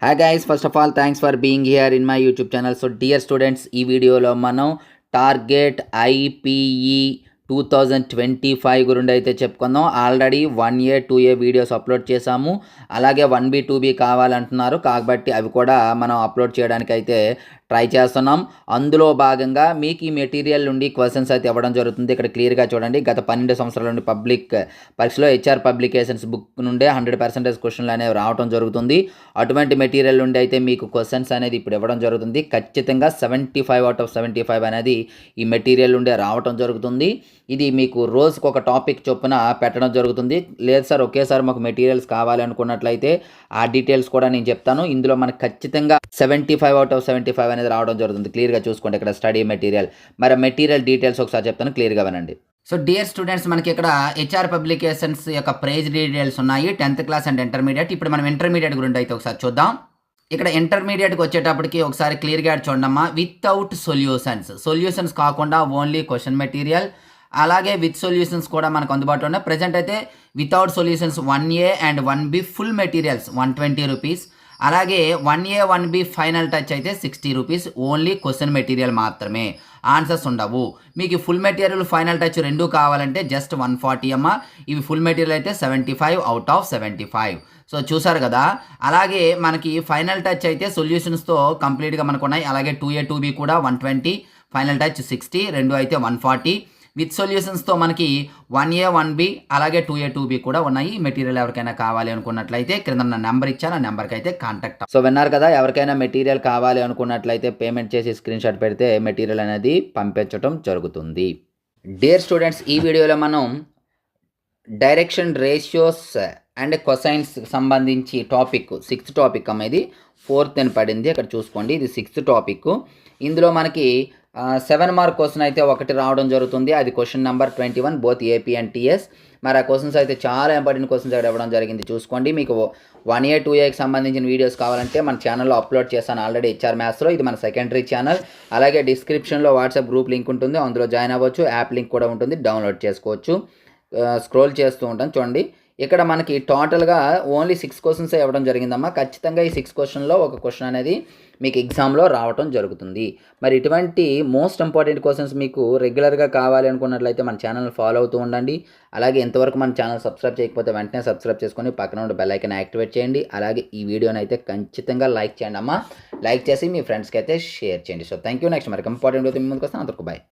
Hi guys, first of all thanks for being here in my YouTube channel. So dear students, ఈ వీడియోలో మనం target IPE 2025 గురించి అయితే చెప్పుకుందాం. Already 1A 2A videos upload చేశాము. అలాగే 1B 2B కావాలంటున్నారు, కాబట్టి అవి కూడా మనం అప్లోడ్ చేయడానికి అయితే ట్రై చేస్తున్నాం. అందులో భాగంగా మీకు ఈ మెటీరియల్ నుండి క్వశ్చన్స్ అయితే ఇవ్వడం జరుగుతుంది. ఇక్కడ క్లియర్గా చూడండి, గత 12 సంవత్సరాల నుండి పబ్లిక్ పరీక్షలో హెచ్ఆర్ పబ్లికేషన్స్ బుక్ నుండే 100% క్వశ్చన్లు అనేవి రావడం జరుగుతుంది. అటువంటి మెటీరియల్ నుండి అయితే మీకు క్వశ్చన్స్ అనేది ఇప్పుడు ఇవ్వడం జరుగుతుంది. ఖచ్చితంగా 75 out of 75 అనేది ఈ మెటీరియల్ నుండే రావడం జరుగుతుంది. ఇది మీకు రోజుకు ఒక టాపిక్ చొప్పున పెట్టడం జరుగుతుంది. లేదు సార్ ఒకేసారి మాకు మెటీరియల్స్ కావాలి అనుకున్నట్లయితే ఆ డీటెయిల్స్ కూడా నేను చెప్తాను. ఇందులో మనకు ఖచ్చితంగా 75 out of 75 అనేది రావడం జరుగుతుంది. క్లియర్గా చూసుకోండి ఇక్కడ స్టడీ మెటీరియల్. మరి మెటీరియల్ డీటెయిల్స్ ఒకసారి చెప్తాను, క్లియర్గా వినండి. సో డియర్ స్టూడెంట్స్, మనకి ఇక్కడ హెచ్ఆర్ పబ్లికేషన్స్ యొక్క ప్రైజ్ డీటెయిల్స్ ఉన్నాయి, 10th క్లాస్ అండ్ ఇంటర్మీడియట్. ఇప్పుడు మనం ఇంటర్మీడియట్ గురించి అయితే ఒకసారి చూద్దాం. ఇక్కడ ఇంటర్మీడియట్కి వచ్చేటప్పటికి ఒకసారి క్లియర్గా చూడమ్మా. వితౌట్ సొల్యూషన్స్ కాకుండా ఓన్లీ క్వశ్చన్ మెటీరియల్, అలాగే విత్ సొల్యూషన్స్ కూడా మనకు అందుబాటులో ఉన్నాయి. ప్రజెంట్ అయితే without solutions 1A and 1B full materials 120 rupees. అలాగే 1A 1B ఫైనల్ టచ్ అయితే 60 రూపీస్. ఓన్లీ క్వశ్చన్ మెటీరియల్ మాత్రమే, ఆన్సర్స్ ఉండవు. మీకు ఫుల్ మెటీరియల్ ఫైనల్ టచ్ రెండు కావాలంటే జస్ట్ 140 అమ్మ. ఇవి ఫుల్ మెటీరియల్ అయితే 75 out of 75. సో చూసారు కదా. అలాగే మనకి ఫైనల్ టచ్ అయితే సొల్యూషన్స్తో కంప్లీట్గా మనకు ఉన్నాయి. అలాగే 2A 2B కూడా 120, ఫైనల్ టచ్ 60, రెండు అయితే 140. విత్ సొల్యూషన్స్తో మనకి 1A 1B అలాగే 2A 2B కూడా ఉన్నాయి. మెటీరియల్ ఎవరికైనా కావాలి అనుకున్నట్లయితే క్రింద నెంబర్ ఇచ్చాను, ఆ నెంబర్కి అయితే కాంటాక్ట్. సో విన్నారు కదా, ఎవరికైనా మెటీరియల్ కావాలి అనుకున్నట్లయితే పేమెంట్ చేసి స్క్రీన్ షాట్ పెడితే మెటీరియల్ అనేది పంపించడం జరుగుతుంది. డియర్ స్టూడెంట్స్, ఈ వీడియోలో మనం డైరెక్షన్ రేషియోస్ అండ్ కొసైన్స్ సంబంధించి టాపిక్ 6th టాపిక్ అమ్మ. ఇది 4th అని పడింది, అక్కడ చూసుకోండి. ఇది 6th టాపిక్. ఇందులో మనకి 7 మార్క్ క్వశ్చన్ అయితే ఒకటి రావడం జరుగుతుంది. అది question number 21 both AP and TS. మరి ఆ క్వశ్చన్స్ అయితే చాలా ఇంపార్టెంట్ క్వశ్చన్స్ ఇక్కడ ఇవ్వడం జరిగింది. చూసుకోండి. మీకు 1A 2Aకి సంబంధించిన వీడియోస్ కావాలంటే మన ఛానల్లో అప్లోడ్ చేశాను ఆల్రెడీ, హెచ్ఆర్ మ్యాథ్స్లో. ఇది మన సెకండరీ ఛానల్. అలాగే డిస్క్రిప్షన్లో వాట్సాప్ గ్రూప్ లింక్ ఉంటుంది, అందులో జాయిన్ అవ్వచ్చు. యాప్ లింక్ కూడా ఉంటుంది, డౌన్లోడ్ చేసుకోవచ్చు. స్క్రోల్ చేస్తూ ఉంటాను చూడండి. ఇక్కడ మనకి టోటల్గా ఓన్లీ 6 క్వశ్చన్స్ ఇవ్వడం జరిగిందమ్మా. ఖచ్చితంగా ఈ 6 క్వశ్చన్లో ఒక క్వశ్చన్ అనేది మీకు ఎగ్జామ్లో రావడం జరుగుతుంది. మరి ఇటువంటి మోస్ట్ ఇంపార్టెంట్ క్వశ్చన్స్ మీకు రెగ్యులర్గా కావాలి అనుకున్నట్లయితే మన ఛానల్ ఫాలో అవుతూ ఉండండి. అలాగే ఇంతవరకు మన ఛానల్ సబ్స్క్రైబ్ చేయకపోతే వెంటనే సబ్స్క్రైబ్ చేసుకొని పక్కన ఉన్న బెల్ ఐకాన్ యాక్టివేట్ చేయండి. అలాగే ఈ వీడియోని అయితే ఖచ్చితంగా లైక్ చేయండి అమ్మా. లైక్ చేసి మీ ఫ్రెండ్స్కి అయితే షేర్ చేయండి. So thank you. నెక్స్ట్ మరి ఇంపార్టెంట్ అయితే ముందుకు వస్తాను. అంతకు బాయ్.